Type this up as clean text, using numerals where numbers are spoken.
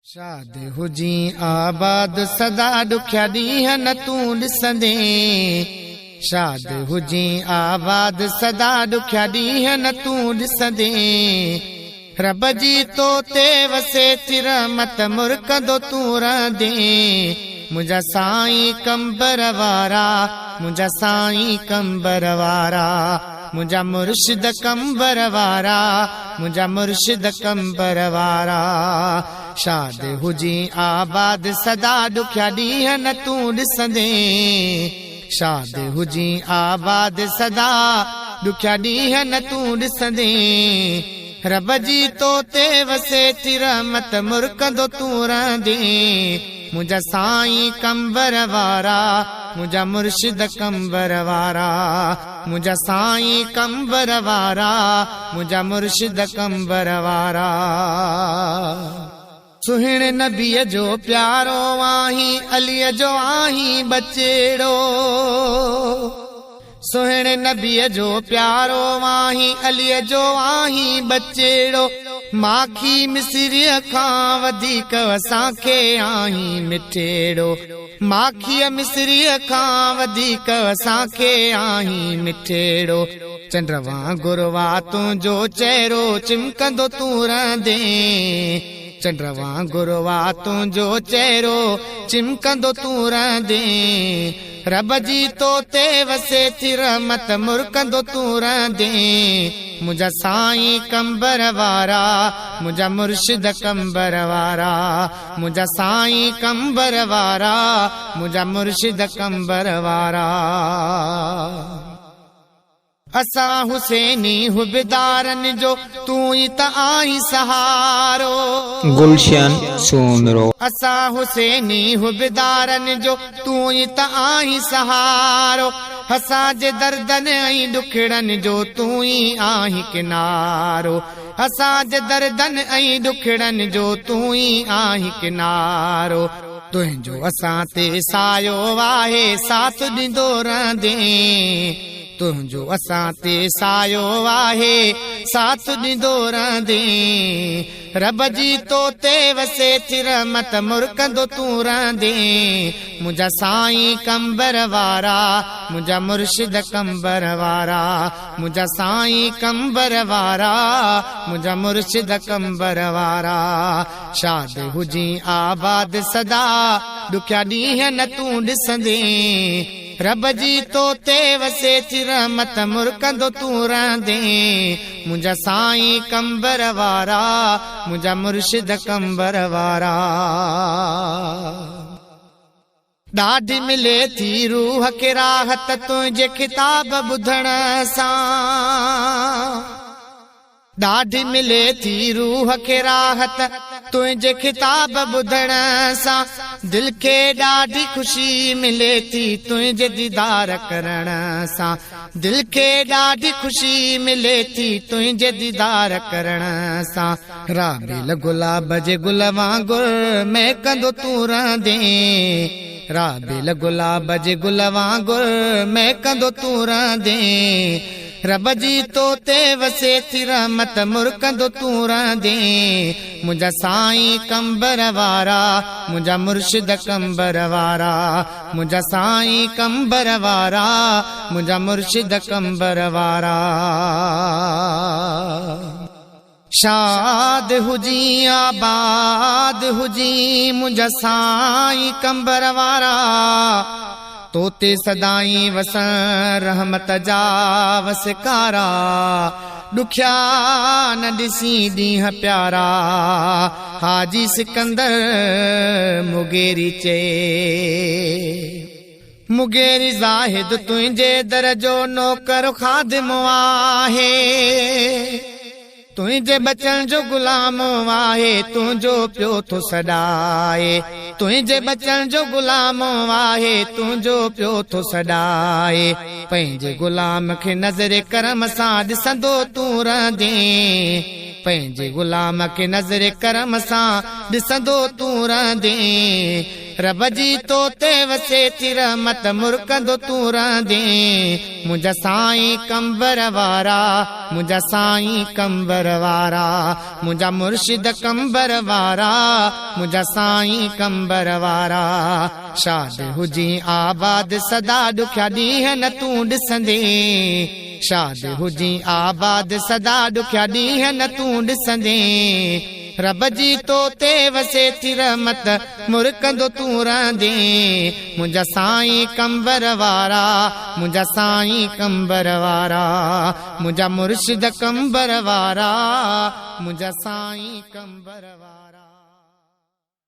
शाद हुजी आबाद सदा दुखिया ॾींहं न तूं ॾिसंदे। शाद हुजी आबाद सदा दुखिया ॾींहं न तूं ॾिसंदे। रब जी तो ते वसे चिर मत मुरकंदो तूं रहंदे। मुंहिंजा साईं कंबर वारा, मुंहिंजा साईं कंबर वारा, मुंहिंजा मुर्शिद कंबर वारा, मुंहिंजा मुर्शिद कंबर वारा। शाद हुजी आबाद सदा दुखिया ॾींहं न तूं ॾिसंदे। शाद हुजी आबाद सदा दुखिया ॾींहं न तूं ॾिसंदे। रब जी तो ते वसे चिर मत मुरकंदो तूं रहंदे। मुंहिंजा साईं कंबर वारा, मुंहिंजा मुर्शिद कंबर वारा, मुंहिंजा साईं कंबर वारा, मुंहिंजा मुर्शिद कंबर वारा। सुहिणे नबीअ जो प्यारो आहीं, अलीअ जो आहीं बचेड़ो। सुहिणे नबीअ जो प्यारो आहीं, अलीअ जो आहीं बचेड़ो। माखी मिसरीअ खां वधीक असांखे आहीं मिठेड़ो। माखीअ मिसरीअ खां वधीक असांखे आहीं मिठेड़ो। चंड वांगुर वा तुंहिंजो चेहरो चिमकंदो तूं रहंदे। चंड वांगुर वा तुंहिंजो चेहरो चिमकंदो तूं रहंदे। रब जी तो ते वसे चिर मत मुरकंदो तूं रहंदे। मुंहिंजा साईं कंबर वारा, मुंहिंजा मुर्शिद कंबर वारा, मुंहिंजा साईं कंबर वारा, मुंहिंजा मुर्शिद कंबर वारा। असां हुसैनी हुबदारनि जो तूं ई त आहीं सहारो। गुलशन सोमरो। असां हुसैनी हुबदारनि जो तूं ई त आहीं सहारो। असांजे दर्दनि ऐं ॾुखड़नि जो तूं ई आहीं किनारो। असांजे दर्दनि ऐं ॾुखड़नि जो तूं ई आहीं किनारो। तुंहिंजो असां ते सायो आहे, साथ ॾींदो रहंदे। तुंहिंजो असां ते सायो आहे, साथ ॾींदो रहंदे। रब जी तो ते वसे चिर मत मुरकंदो तूं रहंदे। मुंहिंजा साईं कंबर वारा, मुंहिंजा मुर्शिद कंबर वारा, मुंहिंजा साईं कंबर वारा, मुंहिंजा मुर्शिद कंबर वारा। शाद हुजी आबाद सदा दुखिया ॾींहं न तूं ॾिसंदे। रब जी तो ते वसे चिर मत मुरकंदो तूं रहंदे। मुंहिंजा साईं कंबर वारा, मुंहिंजा मुर्शिद कंबर वारा। ॾाढी मिले थी रूह खे राहत तुंहिंजे किताब ॿुधण सां। ॾाढी मिले थी रूह खे राहत तुंहिंजे किताब ॿुधण सां। दिल खे ॾाढी ख़ुशी मिले थी तुंहिंजे दीदार करण सां। दिल खे ॾाढी ख़ुशी मिले थी तुंहिंजे दीदार करण सां। राबेल गुलाब जे गुल वांगुर महकंदो तूं रहंदे। राबेल गुलाब जे गुल वांगुर महकंदो तूं रहंदे। रब जी तो ते वसे चिर मत मुरकंदो तूं रहंदे। मुंहिंजा साईं कंबर वारा, मुंहिंजा मुर्शिद कंबर वारा, मुंहिंजा साईं कंबर वारा, मुंहिंजा मुर्शिद कंबर वारा। शाद हुजी आबाद हुजी मुंहिंजा साईं कंबर वारा। तोते सदाई वसन रहमत जा वसकारा। ॾुखिया न ॾिसी ॾींहं प्यारा, हाजी सिकंदर मुगेरी चे। मुगेरी ज़ाहिद तुंहिंजे दर जो नौकर खादिम आहे। तुंहिंजे बचन जो गुलाम आहे, तुंहिंजो पियो थो सॾाए। तुंहिंजे बचन जो गुलाम आहे, तुंहिंजो पियो थो सॾाए। पंहिंजे गुलाम खे नज़र करम सां ॾिसंदो तूं रहंदे। पंहिंजे गुलाम खे नज़र करम सां ॾिसंदो तूं रहंदे। रब जी तो ते वसे थी रहमत मुर्कंदो तू रहंदे मुंहिंजा साईं कंबर वारा मुंहिंजा साईं कंबर वारा मुंहिंजा मुर्शिद कंबर वारा मुंहिंजा साईं कंबर वारा शाद हुजी आबाद सदा ॾुखिया ॾींहं न तूं ॾिसंदे शाद हुजी आबाद सदा ॾुखिया ॾींहं न तूं ॾिसंदे रब जी तो ते वसे थी रहमत मुर्कंदो तू रहंदे मुंहिंजा साईं कंबर वारा मुंहिंजा साईं कंबर वारा मुंहिंजा मुर्शिद कंबर वारा मुंहिंजा साईं कंबर वारा।